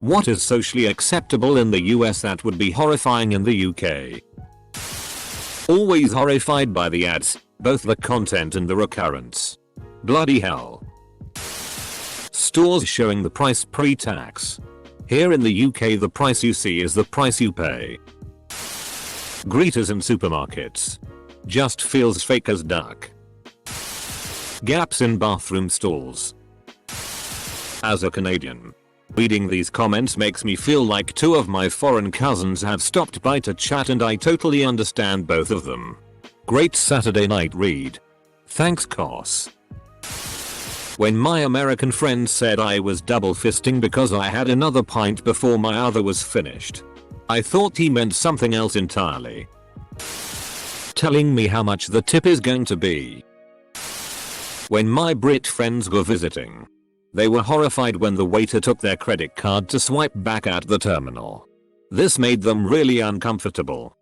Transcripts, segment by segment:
What is socially acceptable in the US that would be horrifying in the UK? Always horrified by the ads, both the content and the recurrence. Bloody hell. Stores showing the price pre-tax. Here in the UK the price you see is the price you pay. Greeters in supermarkets. Just feels fake as duck. Gaps in bathroom stalls. As a Canadian, reading these comments makes me feel like two of my foreign cousins have stopped by to chat and I totally understand both of them. Great Saturday night read. Thanks Cos. When my American friend said I was double fisting because I had another pint before my other was finished, I thought he meant something else entirely. Telling me how much the tip is going to be. When my Brit friends were visiting, they were horrified when the waiter took their credit card to swipe back at the terminal. This made them really uncomfortable.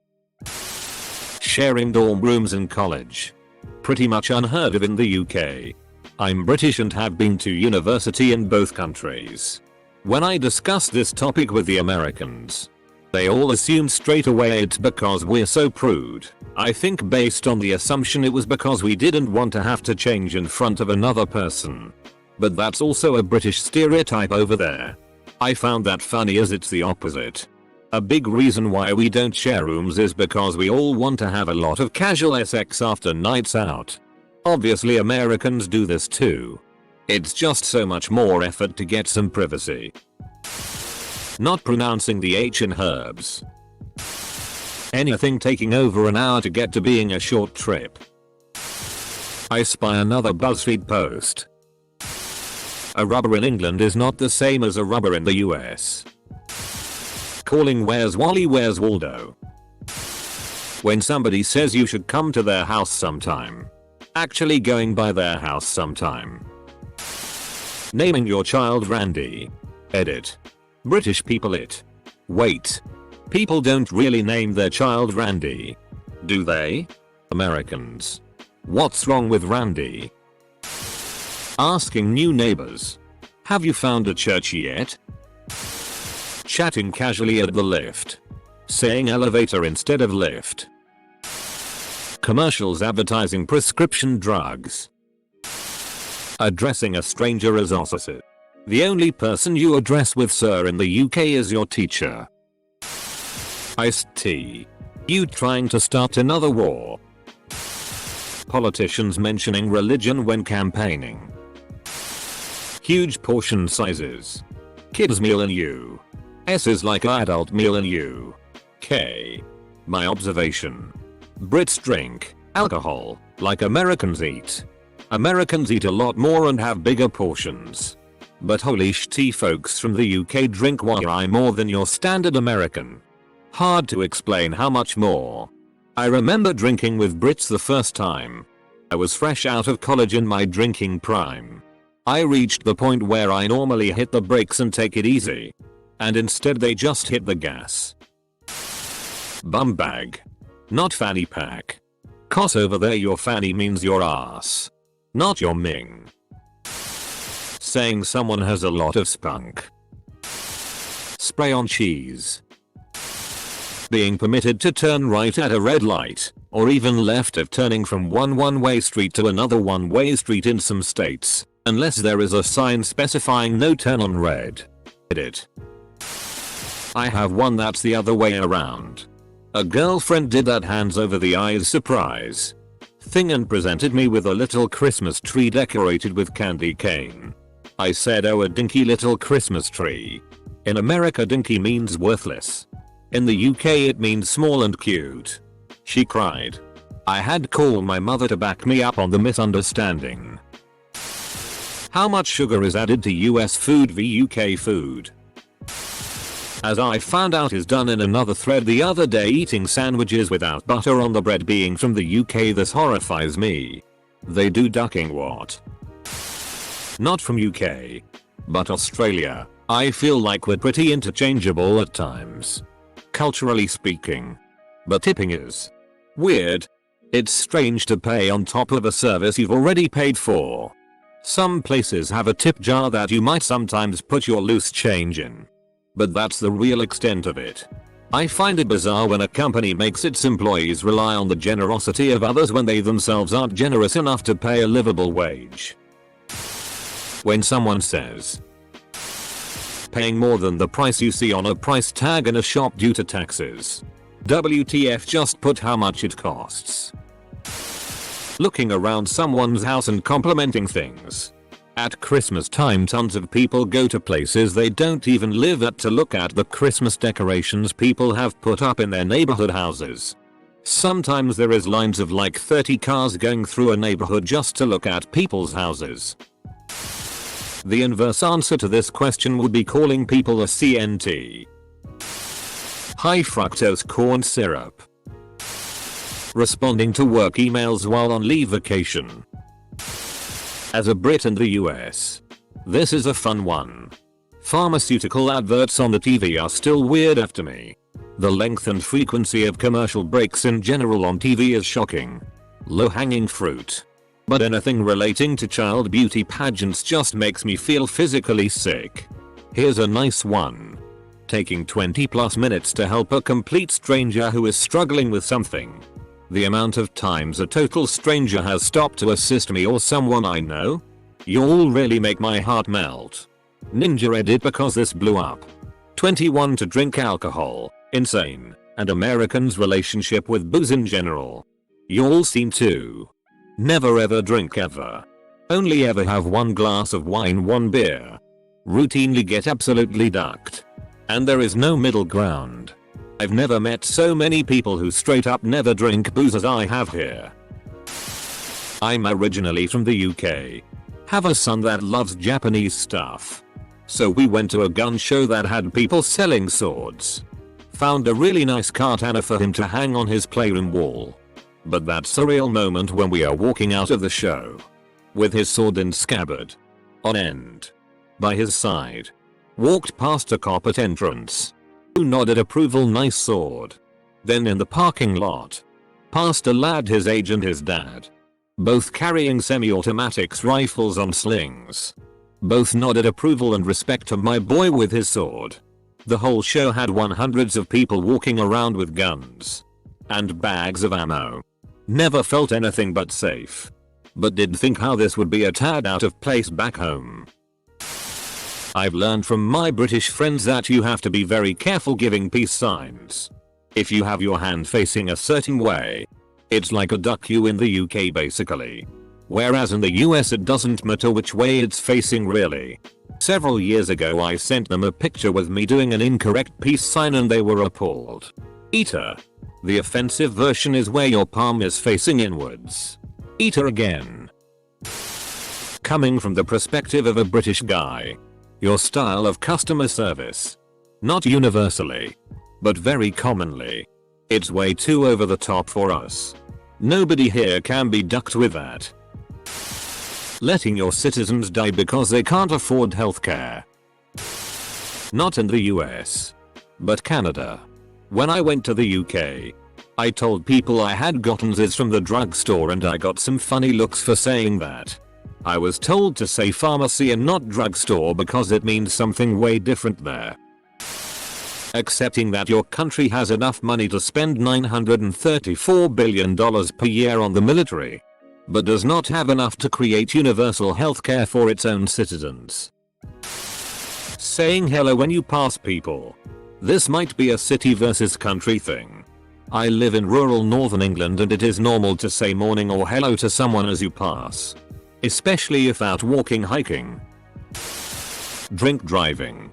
Sharing dorm rooms in college. Pretty much unheard of in the UK. I'm British and have been to university in both countries. When I discussed this topic with the Americans, they all assumed straight away it's because we're so prude. I think based on the assumption it was because we didn't want to have to change in front of another person. But that's also a British stereotype over there. I found that funny as it's the opposite. A big reason why we don't share rooms is because we all want to have a lot of casual sex after nights out. Obviously Americans do this too. It's just so much more effort to get some privacy. Not pronouncing the H in herbs. Anything taking over an hour to get to being a short trip. I spy another BuzzFeed post. A rubber in England is not the same as a rubber in the US. Calling Where's Wally Where's Waldo. When somebody says you should come to their house sometime. Actually going by their house sometime. Naming your child Randy. Edit. British people it. Wait. People don't really name their child Randy. Do they? Americans. What's wrong with Randy? Asking new neighbors. Have you found a church yet? Chatting casually at the lift. Saying elevator instead of lift. Commercials advertising prescription drugs. Addressing a stranger as officer. The only person you address with sir in the UK is your teacher. Iced tea. You trying to start another war. Politicians mentioning religion when campaigning. Huge portion sizes. Kids meal in US is like adult meal in UK. My observation. Brits drink alcohol like Americans eat. Americans eat a lot more and have bigger portions. But holy shit, folks from the UK drink way more than your standard American. Hard to explain how much more. I remember drinking with Brits the first time. I was fresh out of college in my drinking prime. I reached the point where I normally hit the brakes and take it easy. And instead they just hit the gas. Bum bag. Not fanny pack. Cos over there your fanny means your ass. Not your ming. Saying someone has a lot of spunk. Spray on cheese. Being permitted to turn right at a red light, or even left if turning from one one-way street to another one-way street in some states, unless there is a sign specifying no turn on red. Edit. I have one that's the other way around. A girlfriend did that hands over the eyes surprise thing and presented me with a little Christmas tree decorated with candy cane. I said, oh, a dinky little Christmas tree. In America dinky means worthless. In the UK it means small and cute. She cried. I had called my mother to back me up on the misunderstanding. How much sugar is added to US food v UK food? As I found out is done in another thread the other day, eating sandwiches without butter on the bread. Being from the UK, this horrifies me. They do ducking what? Not from UK. But Australia. I feel like we're pretty interchangeable at times. Culturally speaking. But tipping is weird. It's strange to pay on top of a service you've already paid for. Some places have a tip jar that you might sometimes put your loose change in. But that's the real extent of it. I find it bizarre when a company makes its employees rely on the generosity of others when they themselves aren't generous enough to pay a livable wage. When someone says, paying more than the price you see on a price tag in a shop due to taxes. WTF, just put how much it costs. Looking around someone's house and complimenting things. At Christmas time, tons of people go to places they don't even live at to look at the Christmas decorations people have put up in their neighborhood houses. Sometimes there is lines of like 30 cars going through a neighborhood just to look at people's houses. The inverse answer to this question would be calling people a CNT. High fructose corn syrup. Responding to work emails while on leave vacation. As a Brit in the US, this is a fun one. Pharmaceutical adverts on the TV are still weird after me. The length and frequency of commercial breaks in general on TV is shocking. Low-hanging fruit. But anything relating to child beauty pageants just makes me feel physically sick. Here's a nice one. Taking 20+ minutes to help a complete stranger who is struggling with something. The amount of times a total stranger has stopped to assist me or someone I know? Y'all really make my heart melt. Ninja edit because this blew up. 21 to drink alcohol, insane, and Americans' relationship with booze in general. Y'all seem to never ever drink ever. Only ever have one glass of wine, one beer. Routinely get absolutely ducked. And there is no middle ground. I've never met so many people who straight up never drink booze as I have here. I'm originally from the UK. Have a son that loves Japanese stuff. So we went to a gun show that had people selling swords. Found a really nice katana for him to hang on his playroom wall. But that surreal moment when we are walking out of the show. With his sword in scabbard. On end. By his side. Walked past a cop at entrance. Who nodded approval, nice sword. Then in the parking lot. Past a lad his age and his dad. Both carrying semi-automatics rifles on slings. Both nodded approval and respect to my boy with his sword. The whole show had hundreds of people walking around with guns. And bags of ammo. Never felt anything but safe. But did think how this would be a tad out of place back home. I've learned from my British friends that you have to be very careful giving peace signs. If you have your hand facing a certain way, it's like a duck you in the UK basically. Whereas in the US it doesn't matter which way it's facing really. Several years ago I sent them a picture with me doing an incorrect peace sign and they were appalled. Eater. The offensive version is where your palm is facing inwards. Eater again. Coming from the perspective of a British guy. Your style of customer service. Not universally. But very commonly. It's way too over the top for us. Nobody here can be ducked with that. Letting your citizens die because they can't afford healthcare. Not in the US. But Canada. When I went to the UK, I told people I had gotten this from the drugstore and I got some funny looks for saying that. I was told to say pharmacy and not drugstore because it means something way different there. Accepting that your country has enough money to spend $934 billion per year on the military, but does not have enough to create universal healthcare for its own citizens. Saying hello when you pass people. This might be a city versus country thing. I live in rural northern England and it is normal to say morning or hello to someone as you pass. Especially if out walking, hiking. Drink driving.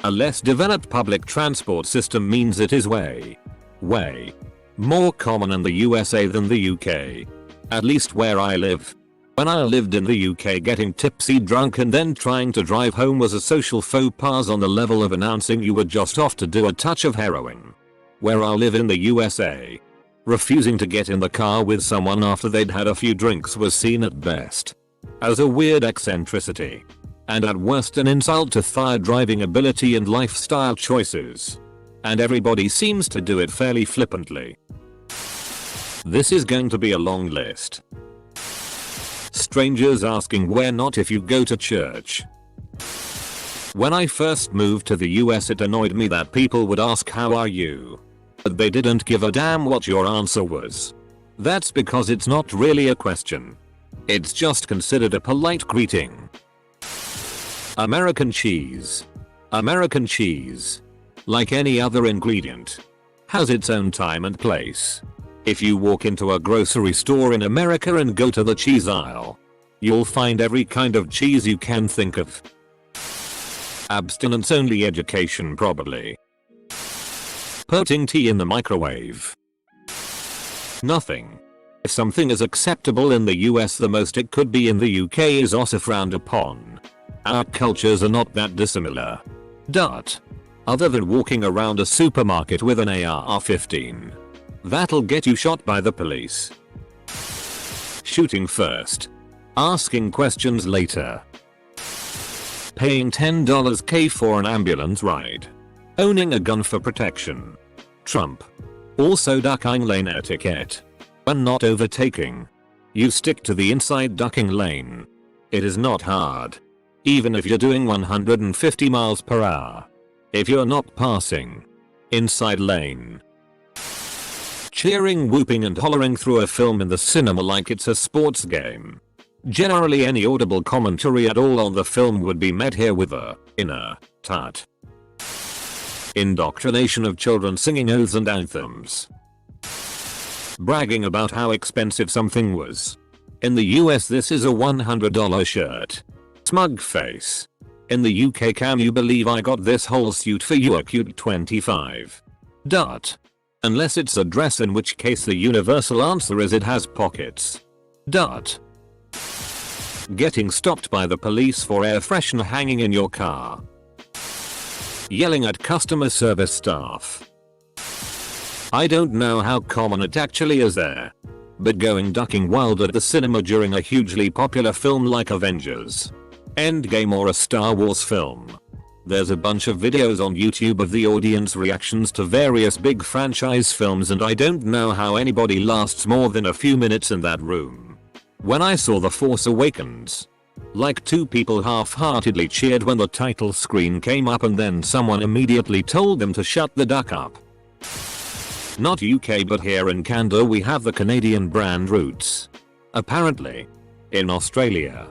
A less developed public transport system means it is way more common in the USA than the UK. At least where I live. When I lived in the UK, getting tipsy drunk and then trying to drive home was a social faux pas on the level of announcing you were just off to do a touch of heroin. Where I live in the USA, refusing to get in the car with someone after they'd had a few drinks was seen at best as a weird eccentricity, and at worst an insult to their driving ability and lifestyle choices. And everybody seems to do it fairly flippantly. This is going to be a long list. Strangers asking where not if you go to church. When I first moved to the US, it annoyed me that people would ask how are you, but they didn't give a damn what your answer was. That's because it's not really a question. It's just considered a polite greeting. American cheese. American cheese, like any other ingredient, has its own time and place. If you walk into a grocery store in America and go to the cheese aisle, you'll find every kind of cheese you can think of. Abstinence only education probably. Putting tea in the microwave. Nothing. If something is acceptable in the US, the most it could be in the UK is also frowned upon. Our cultures are not that dissimilar. Other than walking around a supermarket with an AR-15. That'll get you shot by the police. Shooting first. Asking questions later. Paying $10K for an ambulance ride. Owning a gun for protection. Trump. Also ducking lane etiquette. When not overtaking, you stick to the inside ducking lane. It is not hard. Even if you're doing 150 miles per hour. If you're not passing inside lane. Cheering, whooping and hollering through a film in the cinema like it's a sports game. Generally any audible commentary at all on the film would be met here with a inner tut. Indoctrination of children singing oaths and anthems. Bragging about how expensive something was. In the US this is a $100 shirt. Smug face. In the UK, can you believe I got this whole suit for you, a cute 25. Unless it's a dress, in which case the universal answer is it has pockets. Getting stopped by the police for air freshener hanging in your car. Yelling at customer service staff. I don't know how common it actually is there, but going ducking wild at the cinema during a hugely popular film like Avengers, Endgame or a Star Wars film. There's a bunch of videos on YouTube of the audience reactions to various big franchise films, and I don't know how anybody lasts more than a few minutes in that room. When I saw The Force Awakens, like 2 people half-heartedly cheered when the title screen came up, and then someone immediately told them to shut the duck up. Not UK, but here in Canada we have the Canadian brand Roots. Apparently, in Australia,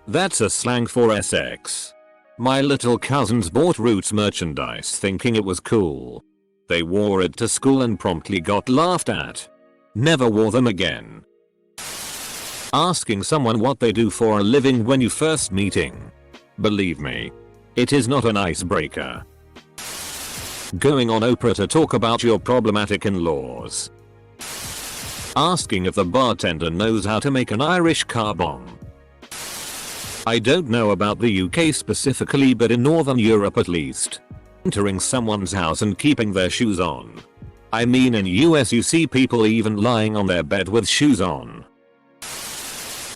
that's a slang for Essex. My little cousins bought Roots merchandise thinking it was cool. They wore it to school and promptly got laughed at. Never wore them again. Asking someone what they do for a living when you first meeting. Believe me, it is not an icebreaker. Going on Oprah to talk about your problematic in-laws. Asking if the bartender knows how to make an Irish car bomb. I don't know about the UK specifically, but in Northern Europe at least, entering someone's house and keeping their shoes on. I mean, in US you see people even lying on their bed with shoes on.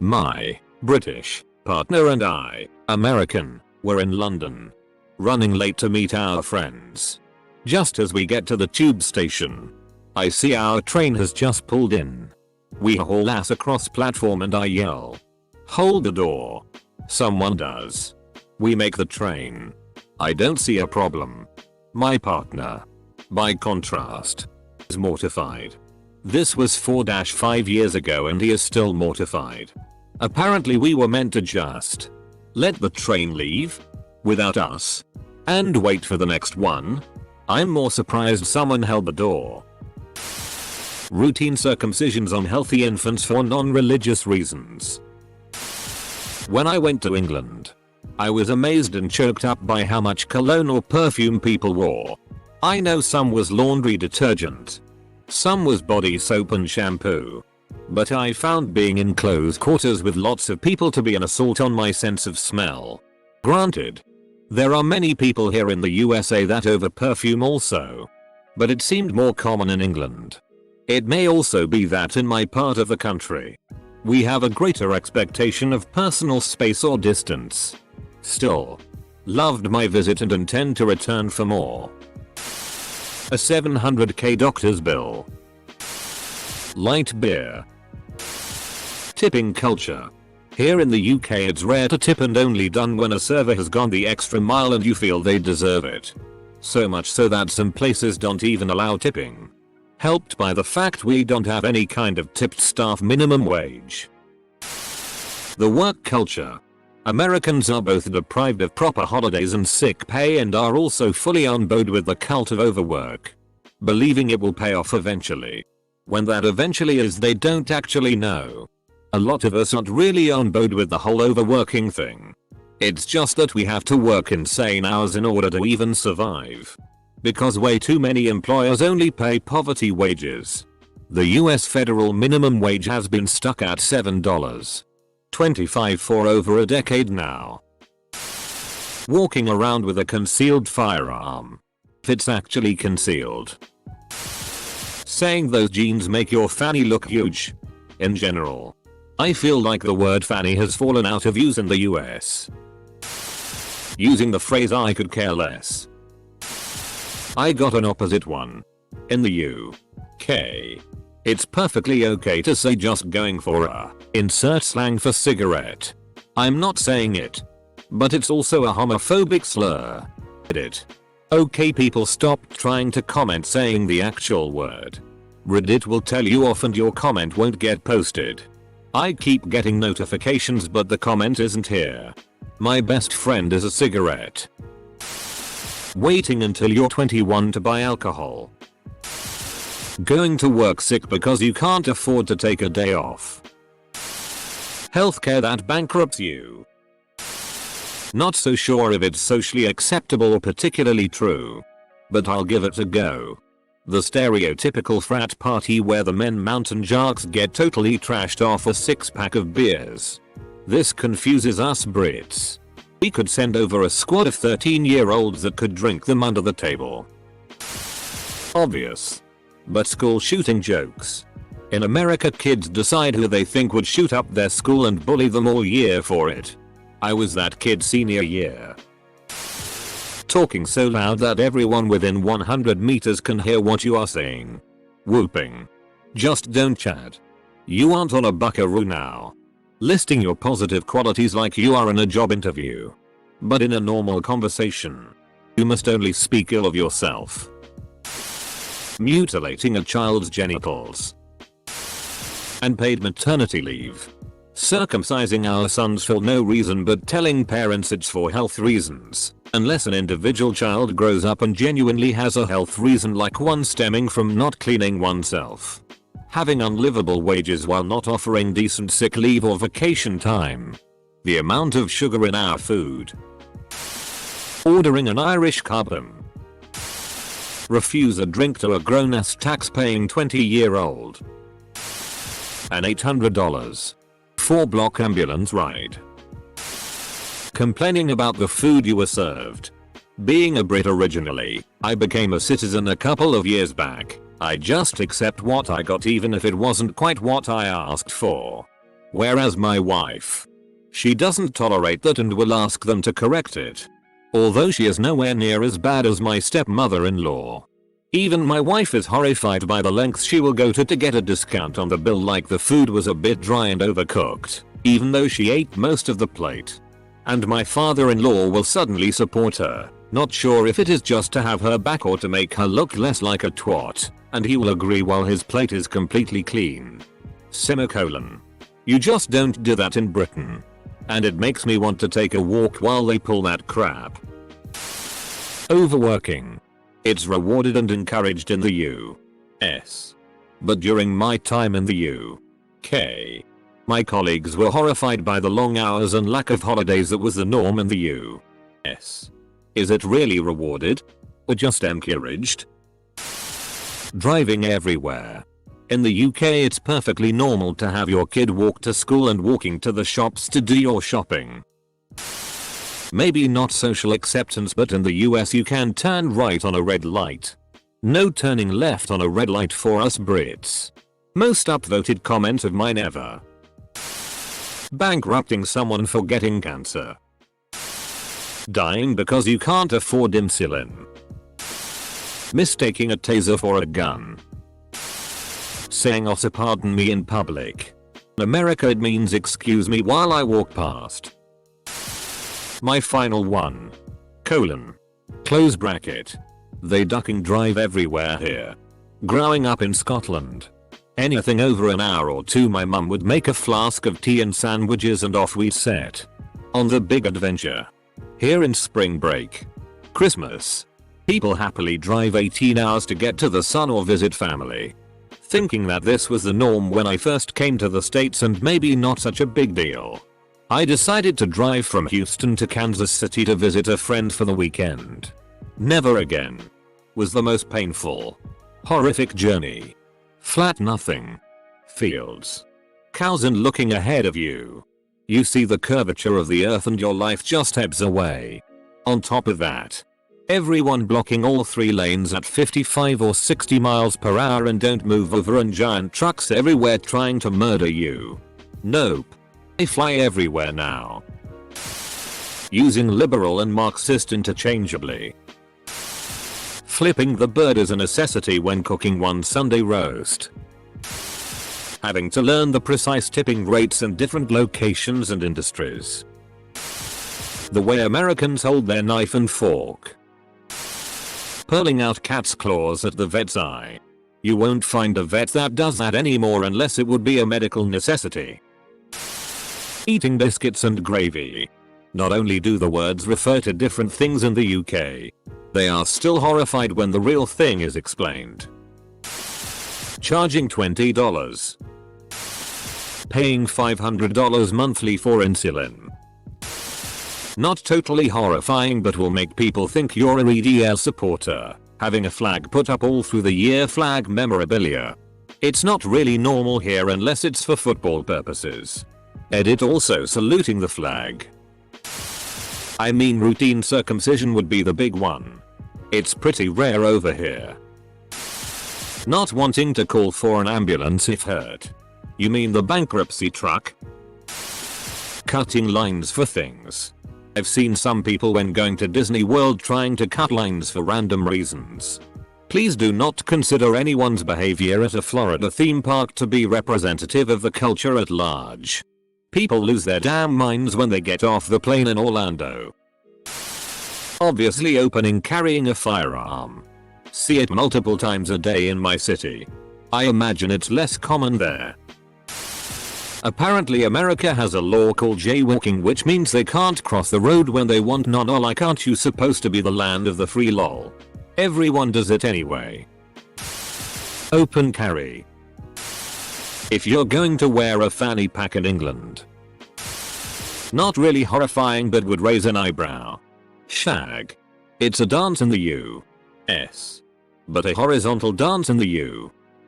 My British partner and I, American, were in London, running late to meet our friends. Just as we get to the tube station, I see our train has just pulled in. We haul ass across platform and I yell, "Hold the door." Someone does. We make the train. I don't see a problem. My partner, by contrast, is mortified. This was 4-5 years ago and he is still mortified. Apparently we were meant to just let the train leave without us and wait for the next one. I'm more surprised someone held the door. Routine circumcisions on healthy infants for non-religious reasons. When I went to England, I was amazed and choked up by how much cologne or perfume people wore. I know some was laundry detergent, some was body soap and shampoo, but I found being in close quarters with lots of people to be an assault on my sense of smell. Granted, there are many people here in the USA that over perfume also, but it seemed more common in England. It may also be that in my part of the country, we have a greater expectation of personal space or distance. Still, loved my visit and intend to return for more. A $700K doctor's bill. Light beer. Tipping culture. Here in the UK it's rare to tip and only done when a server has gone the extra mile and you feel they deserve it. So much so that some places don't even allow tipping. Helped by the fact we don't have any kind of tipped staff minimum wage. The work culture. Americans are both deprived of proper holidays and sick pay and are also fully on board with the cult of overwork, believing it will pay off eventually. When that eventually is they don't actually know. A lot of us aren't really on board with the whole overworking thing. It's just that we have to work insane hours in order to even survive. Because way too many employers only pay poverty wages. The US federal minimum wage has been stuck at $7.25 for over a decade now. Walking around with a concealed firearm. If it's actually concealed. Saying those jeans make your fanny look huge. In general. I feel like the word fanny has fallen out of use in the US. Using the phrase I could care less. I got an opposite one. In the UK. It's perfectly okay to say just going for a insert slang for cigarette. I'm not saying it. But it's also a homophobic slur. Edit. Okay people stop trying to comment saying the actual word. Reddit will tell you off and your comment won't get posted. I keep getting notifications but the comment isn't here. My best friend is a cigarette. Waiting until you're 21 to buy alcohol. Going to work sick because you can't afford to take a day off. Healthcare that bankrupts you. Not so sure if it's socially acceptable or particularly true. But I'll give it a go. The stereotypical frat party where the men mountain jocks get totally trashed off a 6-pack of beers. This confuses us Brits. We could send over a squad of 13-year-olds that could drink them under the table. Obvious. But school shooting jokes. In America kids decide who they think would shoot up their school and bully them all year for it. I was that kid senior year. Talking so loud that everyone within 100 meters can hear what you are saying. Whooping. Just don't chat. You aren't on a buckaroo now. Listing your positive qualities like you are in a job interview. But in a normal conversation. You must only speak ill of yourself. Mutilating a child's genitals. Unpaid maternity leave. Circumcising our sons for no reason but telling parents it's for health reasons, unless an individual child grows up and genuinely has a health reason like one stemming from not cleaning oneself. Having unlivable wages while not offering decent sick leave or vacation time. The amount of sugar in our food. Ordering an Irish carbon. Refuse a drink to a grown-ass tax-paying 20-year-old. An $800. 4-block ambulance ride. Complaining about the food you were served. Being a Brit originally, I became a citizen a couple of years back. I just accept what I got even if it wasn't quite what I asked for. Whereas my wife. She doesn't tolerate that and will ask them to correct it. Although she is nowhere near as bad as my stepmother-in-law. Even my wife is horrified by the lengths she will go to get a discount on the bill like the food was a bit dry and overcooked, even though she ate most of the plate. And my father-in-law will suddenly support her, not sure if it is just to have her back or to make her look less like a twat, and he will agree while his plate is completely clean. Semicolon. You just don't do that in Britain. And it makes me want to take a walk while they pull that crap. Overworking. It's rewarded and encouraged in the US. But during my time in the UK, my colleagues were horrified by the long hours and lack of holidays that was the norm in the US. Is it really rewarded? Or just encouraged? Driving everywhere. In the UK it's perfectly normal to have your kid walk to school and walking to the shops to do your shopping. Maybe not social acceptance, but in the US you can turn right on a red light. No turning left on a red light for us Brits. Most upvoted comment of mine ever. Bankrupting someone for getting cancer. Dying because you can't afford insulin. Mistaking a taser for a gun. Saying "Officer, pardon me" in public. In America it means excuse me while I walk past. My final one. Close bracket. They ducking drive everywhere here. Growing up in Scotland, anything over an hour or two my mum would make a flask of tea and sandwiches and off we'd set. On the big adventure. Here in spring break. Christmas. People happily drive 18 hours to get to the sun or visit family. Thinking that this was the norm when I first came to the States and maybe not such a big deal. I decided to drive from Houston to Kansas City to visit a friend for the weekend. Never again. Was the most painful, horrific journey. Flat nothing. Fields. Cows and looking ahead of you. You see the curvature of the earth and your life just ebbs away. On top of that, everyone blocking all 3 lanes at 55 or 60 miles per hour and don't move over and giant trucks everywhere trying to murder you. Nope. They fly everywhere now. Using liberal and Marxist interchangeably. Flipping the bird is a necessity when cooking one Sunday roast. Having to learn the precise tipping rates in different locations and industries. The way Americans hold their knife and fork. Pulling out cat's claws at the vet's eye. You won't find a vet that does that anymore unless it would be a medical necessity. Eating biscuits and gravy. Not only do the words refer to different things in the UK, they are still horrified when the real thing is explained. Charging $20. Paying $500 monthly for insulin. Not totally horrifying but will make people think you're a EDL supporter. Having a flag put up all through the year flag memorabilia. It's not really normal here unless it's for football purposes. Edit also saluting the flag. I mean routine circumcision would be the big one. It's pretty rare over here. Not wanting to call for an ambulance if hurt. You mean the bankruptcy truck? Cutting lines for things. I've seen some people when going to Disney World trying to cut lines for random reasons. Please do not consider anyone's behavior at a Florida theme park to be representative of the culture at large. People lose their damn minds when they get off the plane in Orlando. Obviously opening carrying a firearm. See it multiple times a day in my city. I imagine it's less common there. Apparently America has a law called jaywalking which means they can't cross the road when they want. Not like aren't you supposed to be the land of the free lol? Everyone does it anyway. Open carry. If you're going to wear a fanny pack in England. Not really horrifying but would raise an eyebrow. Shag. It's a dance in the US. But a horizontal dance in the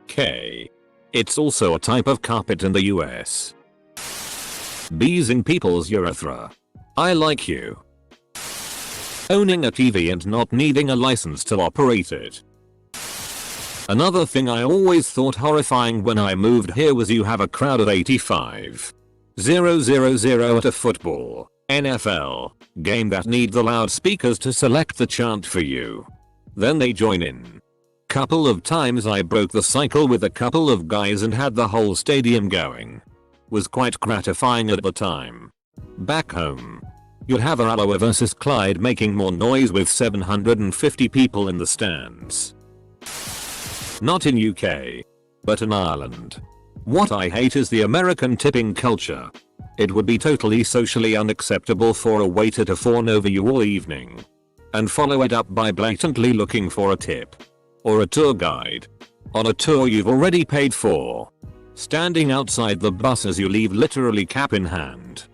UK. It's also a type of carpet in the US. Bees in people's urethra. I like you. Owning a TV and not needing a license to operate it. Another thing I always thought horrifying when I moved here was you have a crowd of 85,000 at a football, NFL, game that need the loudspeakers to select the chant for you. Then they join in. Couple of times I broke the cycle with a couple of guys and had the whole stadium going. Was quite gratifying at the time. Back home, you'd have Alloa vs Clyde making more noise with 750 people in the stands. Not in UK, but in Ireland. What I hate is the American tipping culture. It would be totally socially unacceptable for a waiter to fawn over you all evening. And follow it up by blatantly looking for a tip. Or a tour guide. On a tour you've already paid for. Standing outside the bus as you leave literally cap in hand.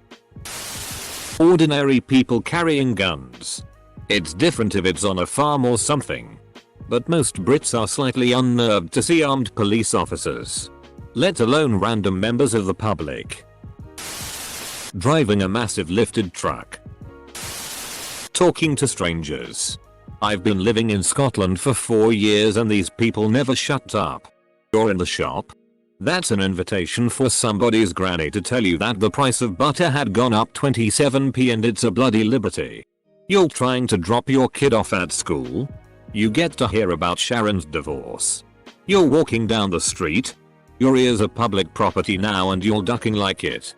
Ordinary people carrying guns. It's different if it's on a farm or something. But most Brits are slightly unnerved to see armed police officers. Let alone random members of the public. Driving a massive lifted truck. Talking to strangers. I've been living in Scotland for 4 years and these people never shut up. You're in the shop? That's an invitation for somebody's granny to tell you that the price of butter had gone up 27p and it's a bloody liberty. You're trying to drop your kid off at school? You get to hear about Sharon's divorce. You're walking down the street. Your ears are public property now and you're ducking like it.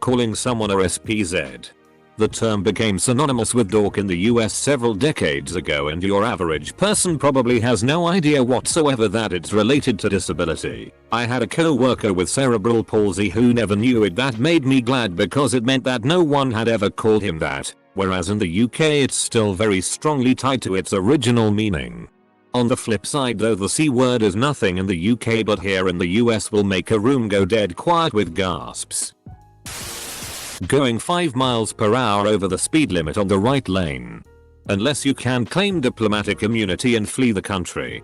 Calling someone a SPZ. The term became synonymous with dork in the US several decades ago, and your average person probably has no idea whatsoever that it's related to disability. I had a co-worker with cerebral palsy who never knew it. That made me glad because it meant that no one had ever called him that, whereas in the UK it's still very strongly tied to its original meaning. On the flip side though, the C word is nothing in the UK but here in the US will make a room go dead quiet with gasps. Going 5 miles per hour over the speed limit on the right lane. Unless you can claim diplomatic immunity and flee the country.